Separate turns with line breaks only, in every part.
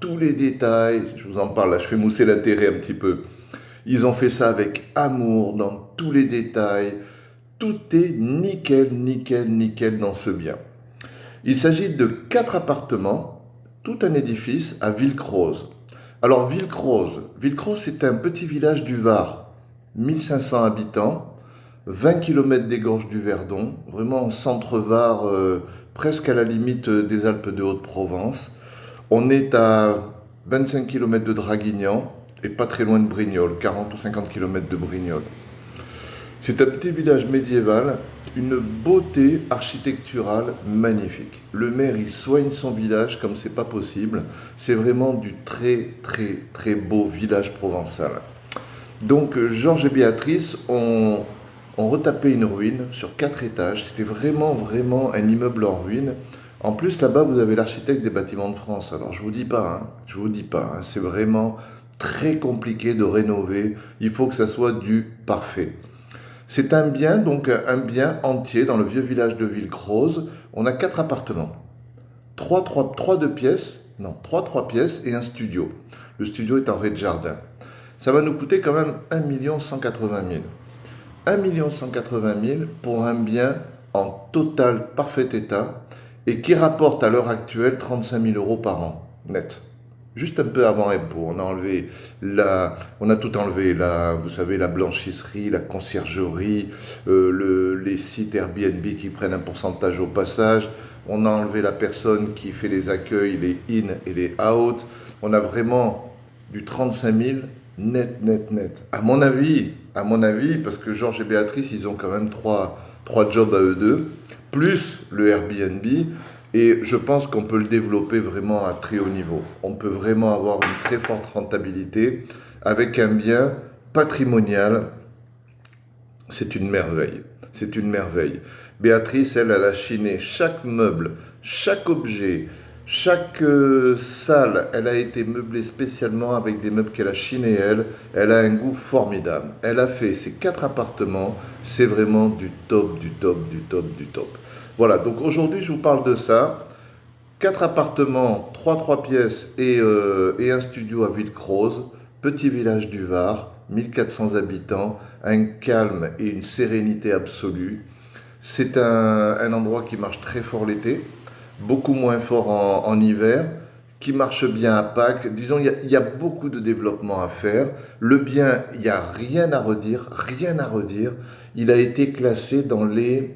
tous les détails. Je vous en parle là, je fais mousser l'intérêt un petit peu. Ils ont fait ça avec amour, dans tous les détails. Tout est nickel, nickel, nickel dans ce bien. Il s'agit de 4 appartements, tout un édifice à Villecroze. Alors Villecroze c'est un petit village du Var, 1500 habitants, 20 km des gorges du Verdon, vraiment en centre Var, presque à la limite des Alpes de Haute-Provence. On est à 25 km de Draguignan et pas très loin de Brignoles, 40 ou 50 km de Brignoles. C'est un petit village médiéval, une beauté architecturale magnifique. Le maire, il soigne son village comme c'est pas possible. C'est vraiment du très très très beau village provençal. Donc Georges et Béatrice ont retapé une ruine sur 4 étages. C'était vraiment vraiment un immeuble en ruine. En plus là-bas, vous avez l'architecte des bâtiments de France. Alors je vous dis pas, je vous dis pas, c'est vraiment très compliqué de rénover. Il faut que ça soit du parfait. C'est un bien, donc un bien entier dans le vieux village de Villecroze. On a 4 appartements. 3 pièces, non, 3 pièces et un studio. Le studio est en rez-de-jardin. Ça va nous coûter quand même 1 180 000. 1 180 000 pour un bien en total parfait état et qui rapporte à l'heure actuelle 35 000 euros par an, net. Juste un peu avant impôt, on a tout enlevé, vous savez, la blanchisserie, la conciergerie, les sites Airbnb qui prennent un pourcentage au passage. On a enlevé la personne qui fait les accueils, les in et les out. On a vraiment du 35 000 net, net, net. À mon avis, parce que Georges et Béatrice, ils ont quand même trois jobs à eux deux, plus le Airbnb. Et je pense qu'on peut le développer vraiment à très haut niveau. On peut vraiment avoir une très forte rentabilité avec un bien patrimonial. C'est une merveille. C'est une merveille. Béatrice, elle a chiné chaque meuble, chaque objet, chaque salle. Elle a été meublée spécialement avec des meubles qu'elle a chinés elle. Elle a un goût formidable. Elle a fait ces 4 appartements. C'est vraiment du top, du top, du top, du top. Voilà, donc aujourd'hui je vous parle de ça. 4 appartements, 3 pièces et un studio à Villecroze, petit village du Var, 1400 habitants, un calme et une sérénité absolue. C'est un endroit qui marche très fort l'été, beaucoup moins fort en hiver, qui marche bien à Pâques. Disons, il y a beaucoup de développement à faire. Le bien, il n'y a rien à redire, rien à redire. Il a été classé dans les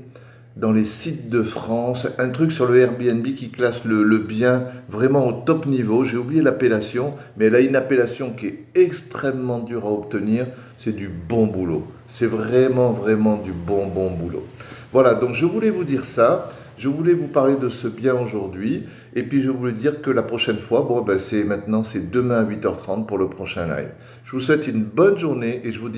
sites de France, un truc sur le Airbnb qui classe le bien vraiment au top niveau. J'ai oublié l'appellation, mais elle a une appellation qui est extrêmement dure à obtenir. C'est du bon boulot. C'est vraiment, vraiment du bon boulot. Voilà, donc je voulais vous dire ça. Je voulais vous parler de ce bien aujourd'hui. Et puis je voulais dire que la prochaine fois, c'est demain à 8h30 pour le prochain live. Je vous souhaite une bonne journée et je vous dis